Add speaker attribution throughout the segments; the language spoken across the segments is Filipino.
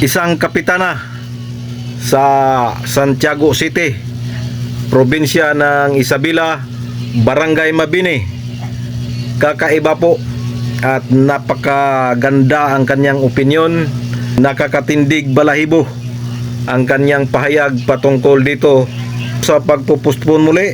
Speaker 1: isang kapitana sa Santiago City, probinsya ng Isabela, Barangay Mabini. Kakaiba po at napakaganda ang kanyang opinyon, nakakatindig balahibo ang kanyang pahayag patungkol dito sa pagpupostpone muli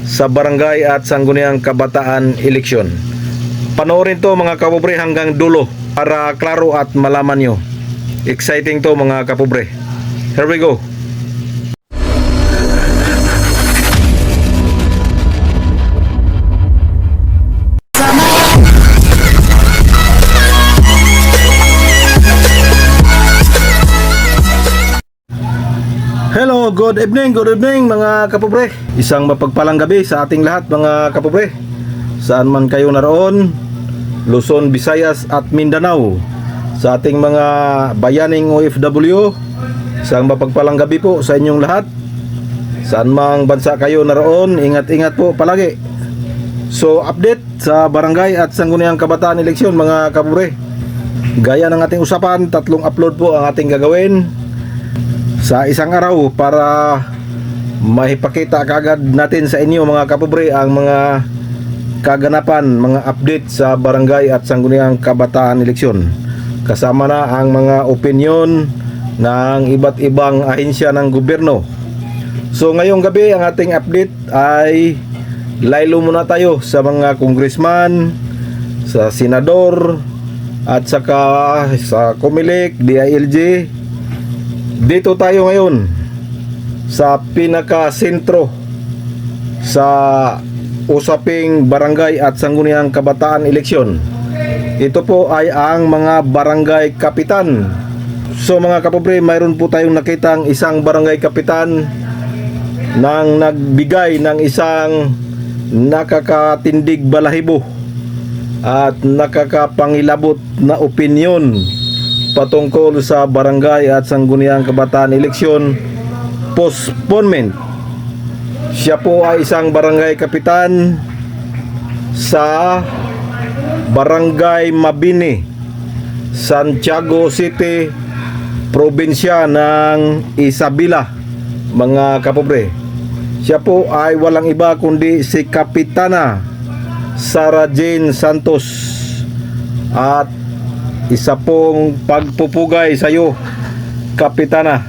Speaker 1: sa barangay at sangguniang kabataan eleksyon. Panoorin to mga kapobre hanggang dulo para klaro at malaman nyo. Exciting to mga kapobre. Here we go. Hello, good evening mga kapobre. Isang mapagpalang gabi sa ating lahat mga kapobre. Saan man kayo naroon, Luzon, Visayas at Mindanao. Sa ating mga bayaning OFW, isang mapagpalang gabi po sa inyong lahat. Saan mang bansa kayo naroon, ingat-ingat po palagi. So, update sa barangay at sangguniang kabataan eleksyon mga kapobre. Gaya ng ating usapan, 3 upload po ang ating gagawin sa isang araw para maipakita kagad natin sa inyo mga kapobre ang mga kaganapan, mga update sa barangay at sangguniang kabataan eleksyon. Kasama na ang mga opinyon ng iba't ibang ahensya ng gobyerno. So ngayong gabi ang ating update ay laylo muna tayo sa mga congressman, sa senador at saka sa COMELEC, DILG. Dito tayo ngayon sa pinaka-sentro sa usaping barangay at sangguniang kabataan eleksyon. Ito po ay ang mga barangay kapitan. So mga kapobre, mayroon po tayong nakitang isang barangay kapitan nang nagbigay ng isang nakakatindig balahibo at nakakapangilabot na opinyon patungkol sa barangay at sangguniang kabataan eleksyon postponement. Siya po ay isang barangay kapitan sa Barangay Mabini, Santiago City, probinsya ng Isabela mga kapobre. Siya po ay walang iba kundi si Kapitana Sara Jane Santos. At isa pong pagpupugay sa iyo, Kapitana.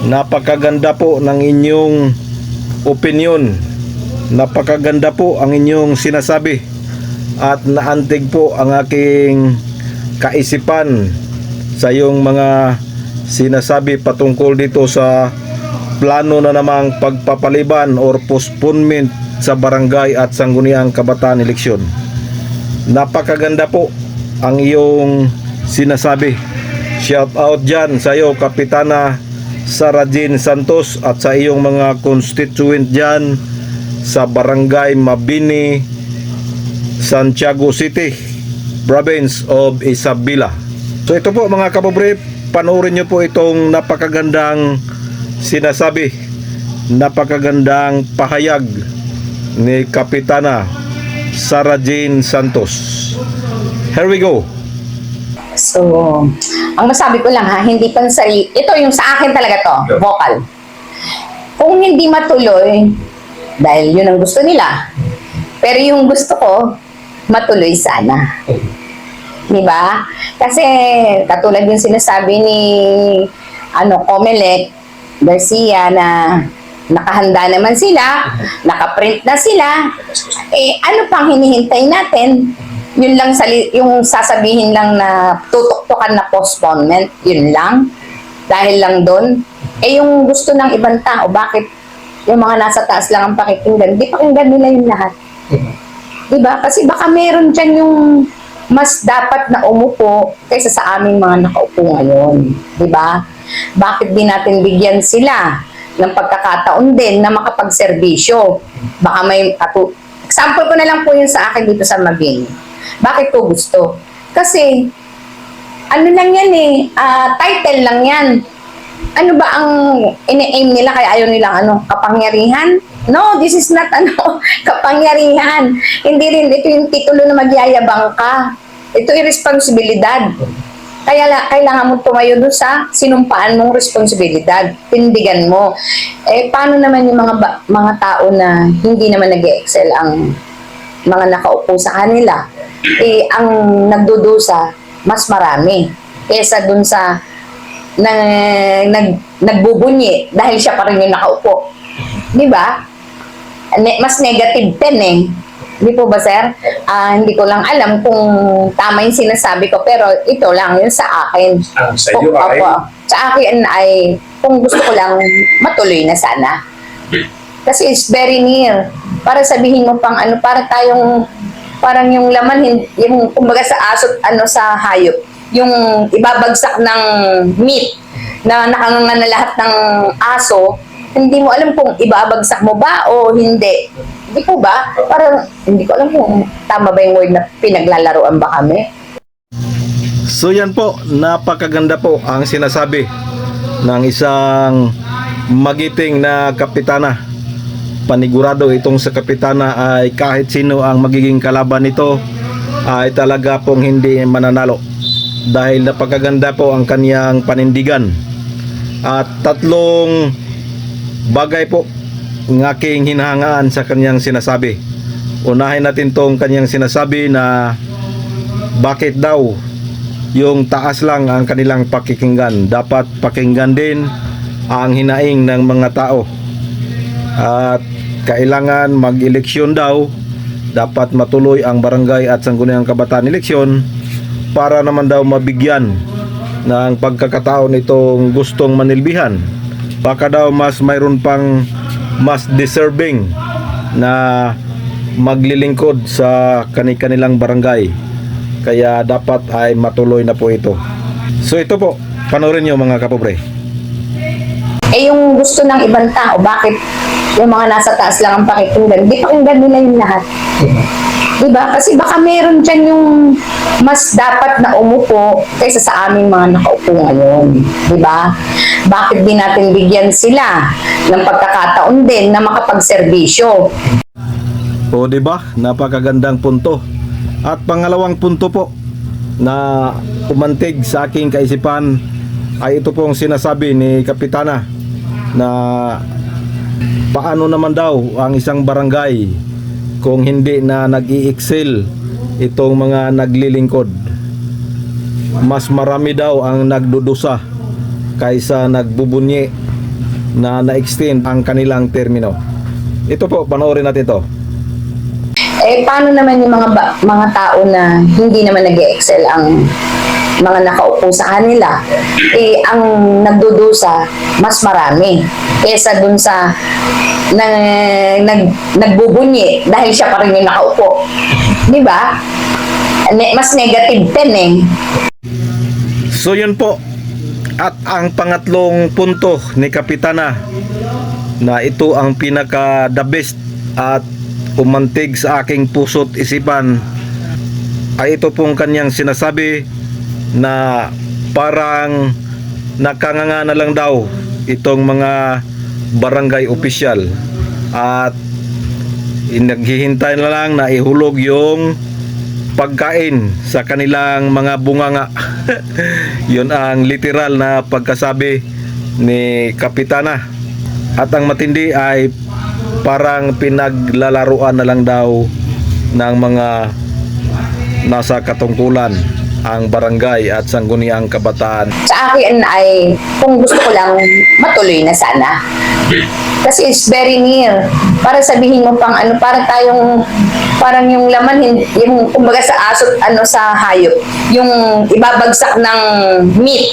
Speaker 1: Napakaganda po ng inyong opinion. Napakaganda po ang inyong sinasabi. At naantig po ang aking kaisipan sa iyong mga sinasabi patungkol dito sa plano na namang pagpapaliban or postponement sa barangay at sangguniang kabataan eleksyon. Napakaganda po ang iyong sinasabi. Shout out dyan sa iyo, Kapitana Sara Jane Santos, at sa iyong mga constituent dyan sa Barangay Mabini, Santiago City, Province of Isabela. So ito po mga kapobre, panoorin nyo po itong napakagandang sinasabi, napakagandang pahayag ni Kapitana Sara Jane Santos. Here we go.
Speaker 2: So, ang masabi ko lang ha, hindi pansari, ito yung sa akin talaga to, vocal. Kung hindi matuloy, dahil yun ang gusto nila, pero yung gusto ko, matuloy sana. Diba? Kasi, katulad yung sinasabi ni, COMELEC, Garcia, na nakahanda naman sila, nakaprint na sila, ano pang hinihintay natin? Yun lang, yung sasabihin lang na tutok-tukan na postponement, yun lang. Dahil lang doon. Yung gusto ng ibang tao, bakit yung mga nasa taas lang ang pakikinggan? Di pakinggan nila yung lahat. Diba? Kasi baka meron dyan yung mas dapat na umupo kaysa sa aming mga nakaupo ngayon. Diba? Bakit di natin bigyan sila ng pagkakataon din na makapagserbisyo? Baka may example ko na lang po yun sa akin dito sa Mabini. Bakit ko gusto? Kasi, ano lang yan title lang yan. Ano ba ang ini-aim nila kaya ayaw nilang kapangyarihan? No, this is not kapangyarihan. Hindi rin ito yung titulo na magyayabang ka. Ito yung responsibilidad. Kaya kailangan mo tumayo doon sa sinumpaan mong responsibilidad. Tindigan mo. Paano naman yung mga tao na hindi naman nag-excel ang mga nakaupo sa kanila? Ang nagdudusa, mas marami. Kesa doon sa nagbubunyi dahil siya pa rin yung nakaupo. Di ba? Mas negative 10 eh. Hindi po ba, sir? Hindi ko lang alam kung tama yung sinasabi ko, pero ito lang yun sa akin.
Speaker 3: Sa iyo ay?
Speaker 2: Opo. Sa akin ay, kung gusto ko lang, matuloy na sana. Kasi it's very near. Para sabihin mo pang ano, parang yung laman, yung kumbaga sa aso, sa hayop, yung ibabagsak ng meat na nakanganga na lahat ng aso, hindi mo alam kung ibabagsak mo ba o hindi. Hindi po ba? Parang hindi ko alam kung tama ba yung word na pinaglalaroan ba kami.
Speaker 1: So yan po, napakaganda po ang sinasabi ng isang magiting na kapitana. Panigurado itong sa kapitana ay kahit sino ang magiging kalaban nito ay talaga pong hindi mananalo. Dahil napakaganda po ang kaniyang panindigan. At tatlong bagay po ng aking hinahangaan sa kanyang sinasabi. Unahin natin tong kanyang sinasabi na bakit daw yung taas lang ang kanilang pakikinggan. Dapat pakinggan din ang hinaing ng mga tao. At kailangan mag-eleksyon daw. Dapat matuloy ang barangay at sangguniang kabataan eleksyon para naman daw mabigyan ng pagkakataon itong gustong manilbihan. Baka daw mayroon pang mas deserving na maglilingkod sa kanilang barangay. Kaya dapat ay matuloy na po ito. So ito po, panoorin nyo mga kapobre.
Speaker 2: Yung gusto ng ibang tao, bakit yung mga nasa taas lang ang pakikinggan? Di pakinggan nila yung lahat. Diba? Kasi baka meron dyan yung mas dapat na umupo kaysa sa aming mga nakaupo ngayon. Diba? Bakit di natin bigyan sila ng pagkakataon din na makapagserbisyo?
Speaker 1: O diba? Napakagandang punto. At pangalawang punto po na umantig sa aking kaisipan ay ito pong sinasabi ni Kapitana na paano naman daw ang isang barangay kung hindi na nag-i-excel itong mga naglilingkod. Mas marami daw ang nagdudusa kaysa nagbubunyi na na-extend ang kanilang termino. Ito po, panoorin natin to.
Speaker 2: Paano naman yung mga tao na hindi naman nag-excel ang mga nakaupo sa kanila? Ang nagdudusa, mas marami. Kesa dun sa nagbubunyi dahil siya pa rin yung nakaupo. Di ba? Mas negative 10 eh.
Speaker 1: So yun po. At ang pangatlong punto ni Kapitana na ito ang pinaka the best at umantig sa aking puso't isipan ay ito pong kanyang sinasabi na parang nakanganga na lang daw itong mga barangay official at naghihintay na lang na ihulog yung pagkain sa kanilang mga bunganga. Yun ang literal na pagkasabi ni Kapitana. At ang matindi ay parang pinaglalaruan na lang daw ng mga nasa katungkulan ang barangay at sangguniang kabataan.
Speaker 2: Sa akin ay, kung gusto ko lang, matuloy na sana. Kasi it's very near. Para sabihin mo pang ano, parang yung laman, yung kumbaga sa aso, sa hayop, yung ibabagsak ng meat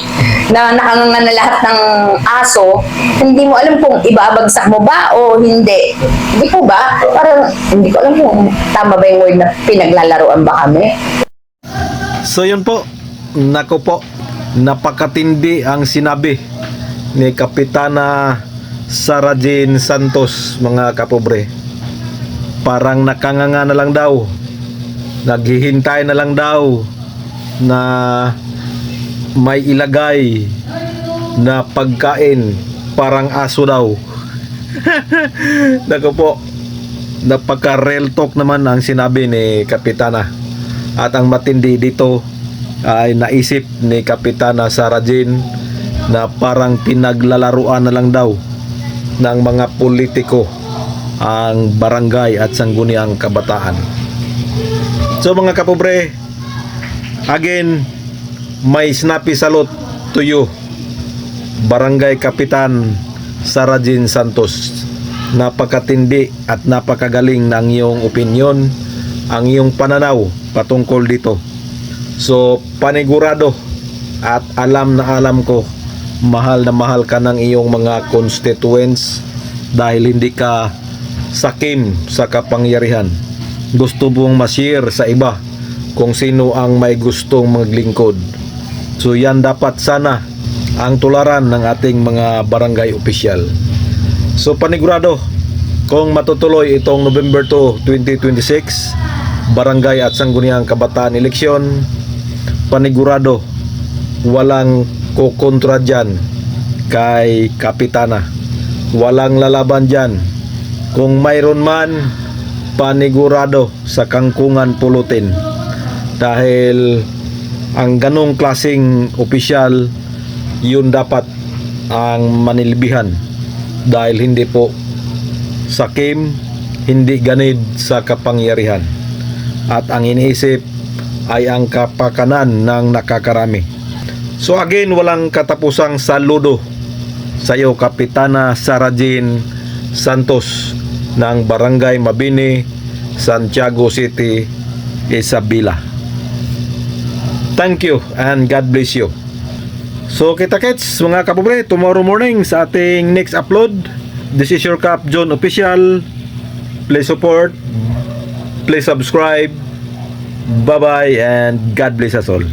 Speaker 2: na nakanganga na lahat ng aso, hindi mo alam kung ibabagsak mo ba o hindi. Hindi po ba? Parang hindi ko alam kung tama ba yung word na pinaglalaroan ba kami.
Speaker 1: So yun po, nako po, napakatindi ang sinabi ni Kapitana Sara Jane Santos, mga kapobre. Parang nakanganga na lang daw, naghihintay na lang daw na may ilagay na pagkain, parang aso daw. Nako po, napaka real talk naman ang sinabi ni Kapitana. At ang matindi dito, ay naisip ni Kapitana Sarah Jane na parang pinaglalaruan na lang daw ng mga politiko ang barangay at sangguniang kabataan. So mga kapobre, again, may snappy salute to you, Barangay Kapitan Sarah Jane Santos. Napakatindi at napakagaling ng iyong opinyon, ang iyong pananaw patungkol dito. So panigurado at alam na alam ko, mahal na mahal ka ng iyong mga constituents dahil hindi ka sakim sa kapangyarihan. Gusto mong ma-share sa iba kung sino ang may gustong maglingkod. So yan dapat sana ang tularan ng ating mga barangay official. So panigurado, kung matutuloy itong November 2, 2026 barangay at sangguniang kabataan eleksyon, panigurado walang kukontra dyan kay Kapitana, walang lalaban dyan. Kung mayroon man, panigurado sa kangkungan pulutin, dahil ang ganong klaseng opisyal yun dapat ang manilbihan, dahil hindi po sakim, hindi ganid sa kapangyarihan, at ang iniisip ay ang kapakanan ng nakakarami. So again, walang katapusang saludo sa iyo, Kapitana Sarah Jane Santos ng Barangay Mabini, Santiago City, Isabela. Thank you and God bless you. So kita-kits mga kapobre, tomorrow morning sa ating next upload. This is your Kap John Official. Please support, please subscribe. Bye bye and God bless us all.